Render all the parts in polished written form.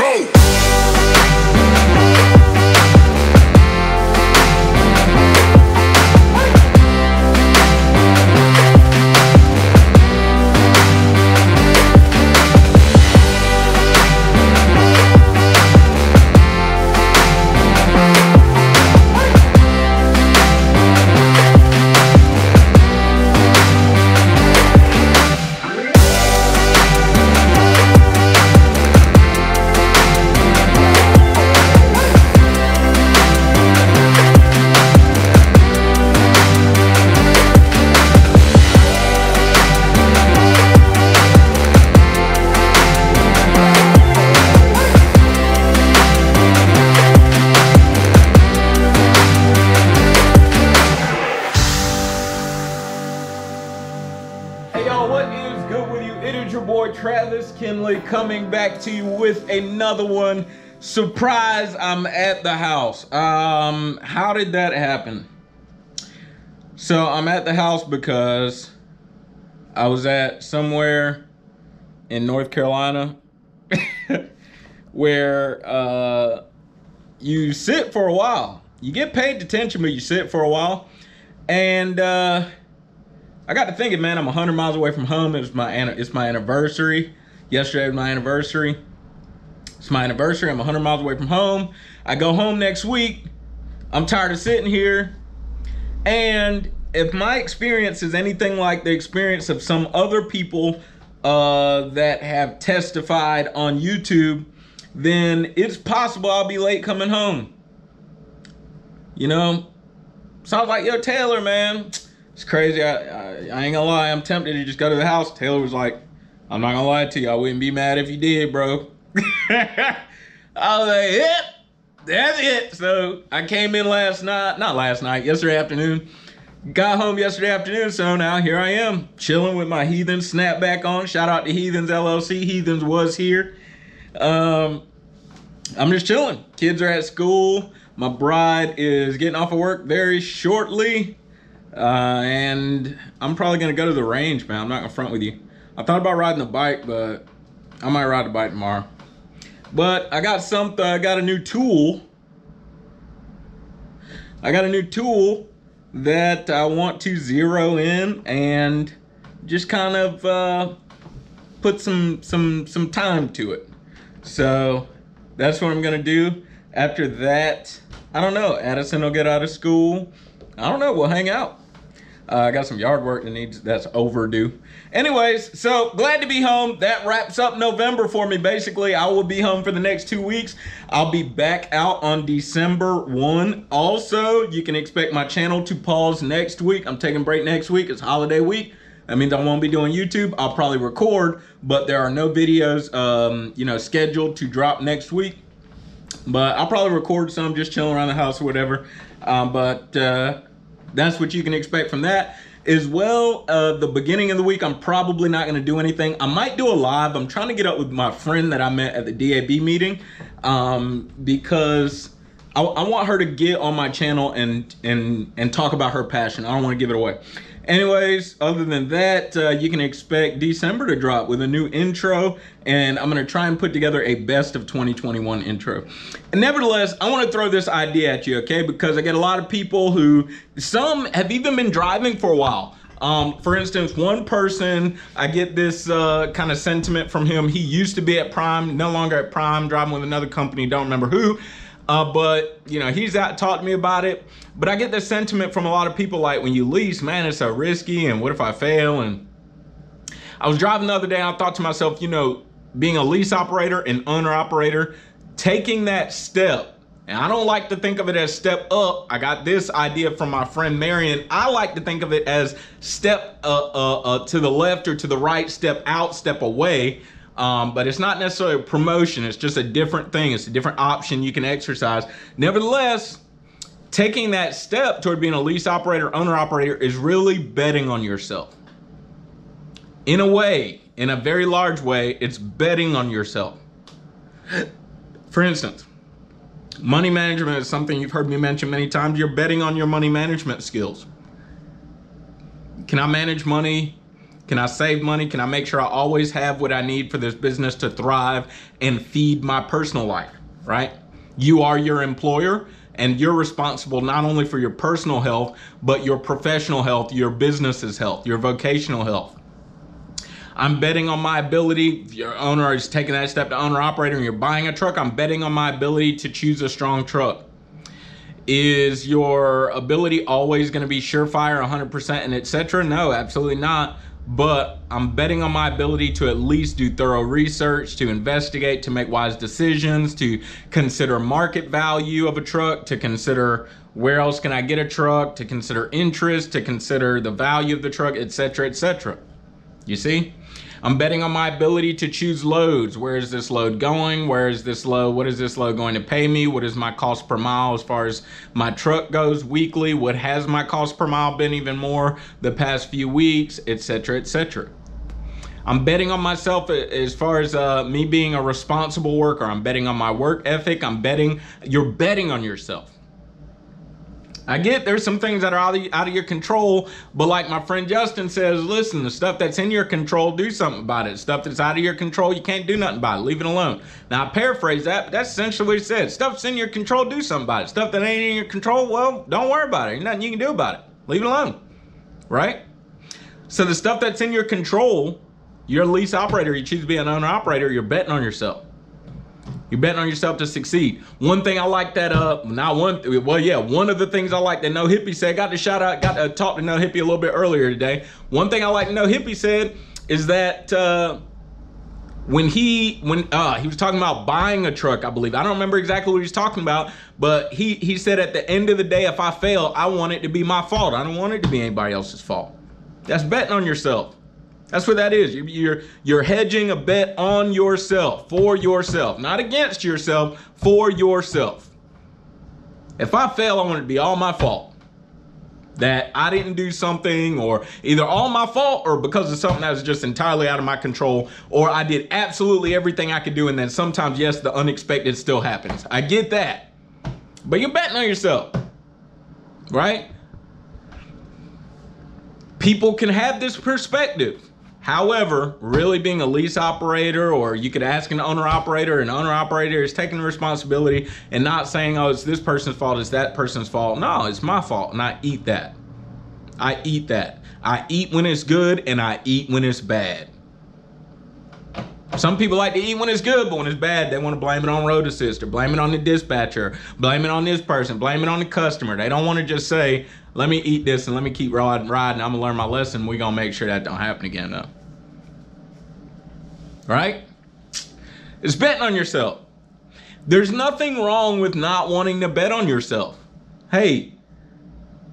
Go! Travis Kinley coming back to you with another one. Surprise, I'm at the house. How did that happen? So I'm at the house because I was at somewhere in North Carolina where you sit for a while. You get paid detention, but you sit for a while. And I got to thinking, man, I'm 100 miles away from home. It's my anniversary. Yesterday was my anniversary. It's my anniversary. I'm 100 miles away from home. I go home next week. I'm tired of sitting here. And if my experience is anything like the experience of some other people that have testified on YouTube, then it's possible I'll be late coming home. You know? So I was like, yo, Taylor, man. It's crazy. I ain't gonna lie. I'm tempted to just go to the house. Taylor was like, I'm not gonna lie to you. I wouldn't be mad if you did, bro. I was like, yep, that's it. So I came in yesterday afternoon. Got home yesterday afternoon. So now here I am chilling with my Heathens snapback on. Shout out to Heathens LLC. Heathens was here. I'm just chilling. Kids are at school. My bride is getting off of work very shortly. And I'm probably gonna go to the range, man. I'm not gonna front with you. I thought about riding the bike, but I might ride the bike tomorrow. But I got a new tool. I got a new tool that I want to zero in and just kind of put some time to it. So that's what I'm gonna do. After that, I don't know. Addison will get out of school. I don't know. We'll hang out. I got some yard work that's overdue. Anyways, so glad to be home. That wraps up November for me. Basically, I will be home for the next 2 weeks. I'll be back out on December 1. Also, you can expect my channel to pause next week. I'm taking a break next week. It's holiday week. That means I won't be doing YouTube. I'll probably record, but there are no videos, scheduled to drop next week. But I'll probably record some just chilling around the house or whatever. That's what you can expect from that. As well, the beginning of the week, I'm probably not going to do anything. I might do a live. I'm trying to get up with my friend that I met at the DAB meeting because I want her to get on my channel and talk about her passion. I don't want to give it away. Anyways, other than that, you can expect December to drop with a new intro, and I'm going to try and put together a best of 2021 intro. And nevertheless, I want to throw this idea at you, okay? Because I get a lot of people who, some have even been driving for a while. For instance, one person, I get this kind of sentiment from him. He used to be at Prime, no longer at Prime, driving with another company, don't remember who. But you know, he's out talked to me about it. But I get this sentiment from a lot of people, like, when you lease, man, it's so risky, and what if I fail? And I was driving the other day, and I thought to myself, you know, being a lease operator and owner operator, taking that step, and I don't like to think of it as step up. I got this idea from my friend Marion. I like to think of it as step to the left or to the right, step out, step away. But it's not necessarily a promotion. It's just a different thing. It's a different option you can exercise. Nevertheless, taking that step toward being a lease operator, owner operator is really betting on yourself. In a way, in a very large way, it's betting on yourself. For instance, money management is something you've heard me mention many times. You're betting on your money management skills. Can I manage money? Can I save money? Can I make sure I always have what I need for this business to thrive and feed my personal life, right? You are your employer, and you're responsible not only for your personal health, but your professional health, your business's health, your vocational health. I'm betting on my ability. If your owner is taking that step to owner operator and you're buying a truck, I'm betting on my ability to choose a strong truck. Is your ability always going to be surefire, 100% and etc.? No, absolutely not. But I'm betting on my ability to at least do thorough research, to investigate, to make wise decisions, to consider market value of a truck, to consider where else can I get a truck, to consider interest, to consider the value of the truck, etc., etc. You see? I'm betting on my ability to choose loads. Where is this load going? Where is this load? What is this load going to pay me? What is my cost per mile as far as my truck goes weekly? What has my cost per mile been even more the past few weeks, etc., etc. I'm betting on myself as far as me being a responsible worker. I'm betting on my work ethic. You're betting on yourself. I get there's some things that are out of your control, but like my friend Justin says, listen, the stuff that's in your control, do something about it. Stuff that's out of your control, you can't do nothing about it. Leave it alone. Now, I paraphrase that, but that's essentially what he said. Stuff that's in your control, do something about it. Stuff that ain't in your control, well, don't worry about it. There's nothing you can do about it. Leave it alone, right? So the stuff that's in your control, you're a lease operator, you choose to be an owner operator, you're betting on yourself. You're betting on yourself to succeed. One thing I like that, one of the things I like that No Hippie said, got to talk to No Hippie a little bit earlier today. One thing I like No Hippie said is that when he was talking about buying a truck, I believe, I don't remember exactly what he was talking about, but he said at the end of the day, if I fail, I want it to be my fault. I don't want it to be anybody else's fault. That's betting on yourself. That's what that is. You're hedging a bet on yourself, for yourself, not against yourself, for yourself. If I fail, I want it to be all my fault. That I didn't do something, or either all my fault or because of something that was just entirely out of my control, or I did absolutely everything I could do, and then sometimes, yes, the unexpected still happens. I get that. But you're betting on yourself, right? People can have this perspective. However, really being a lease operator, or you could ask an owner operator is taking the responsibility and not saying, oh, it's this person's fault, it's that person's fault. No, it's my fault, and I eat that. I eat that. I eat when it's good, and I eat when it's bad. Some people like to eat when it's good, but when it's bad, they want to blame it on road assist, or blame it on the dispatcher, blame it on this person, blame it on the customer. They don't want to just say, let me eat this and let me keep riding. I'm going to learn my lesson. We're going to make sure that don't happen again, though. Right? It's betting on yourself. There's nothing wrong with not wanting to bet on yourself. Hey,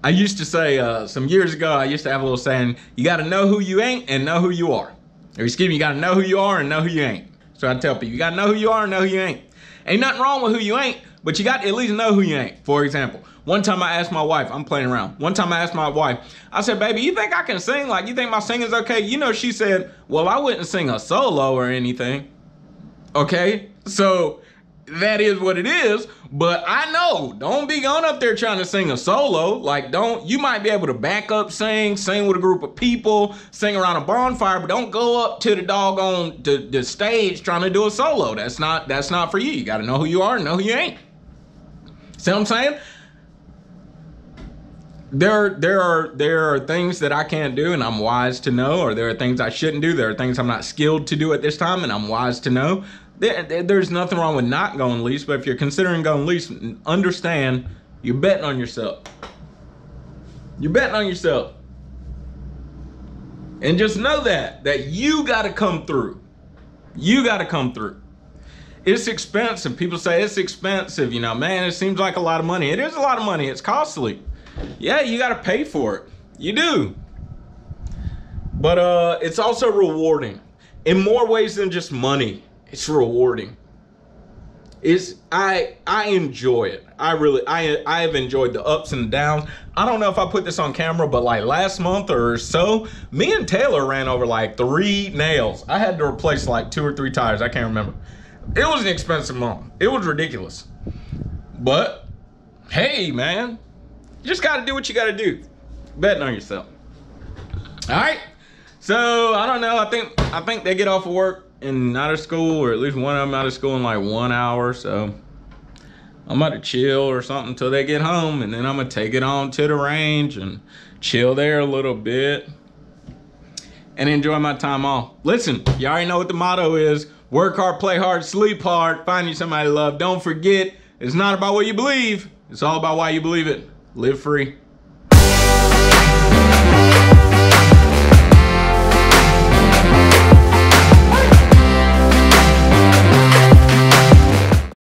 I used to say some years ago, I used to have a little saying, you got to know who you ain't and know who you are. Or excuse me, you got to know who you are and know who you ain't. So I tell people, you got to know who you are and know who you ain't. Ain't nothing wrong with who you ain't, but you got to at least know who you ain't. For example, one time I asked my wife, I'm playing around. One time I asked my wife, I said, baby, you think I can sing? Like, you think my singing's okay? You know, she said, well, I wouldn't sing a solo or anything. Okay, so that is what it is. But I know, don't be going up there trying to sing a solo. Like, you might be able to back up sing with a group of people, sing around a bonfire, but don't go up to the doggone the stage trying to do a solo. That's not for you. You got to know who you are and know who you ain't. See what I'm saying? There are things that I can't do and I'm wise to know, or there are things I shouldn't do. There are things I'm not skilled to do at this time and I'm wise to know. There's nothing wrong with not going lease, but if you're considering going lease, understand you're betting on yourself. You're betting on yourself. And just know that you got to come through. You got to come through. It's expensive. People say it's expensive. You know, man, it seems like a lot of money. It is a lot of money. It's costly. Yeah, you got to pay for it. You do. But it's also rewarding in more ways than just money. It's rewarding. I enjoy it. I have enjoyed the ups and downs. I don't know if I put this on camera, but like last month or so, me and Taylor ran over like 3 nails. I had to replace like 2 or 3 tires. I can't remember. It was an expensive month. It was ridiculous. But hey, man, you just got to do what you got to do. Betting on yourself. All right. So I don't know. I think they get off of work and out of school, or at least one of them out of school in like 1 hour. So I'm about to chill or something until they get home, and then I'm gonna take it on to the range and chill there a little bit and enjoy my time off. Listen, you already know what the motto is. Work hard, play hard, sleep hard, find you somebody to love. Don't forget, it's not about what you believe. It's all about why you believe it. Live free.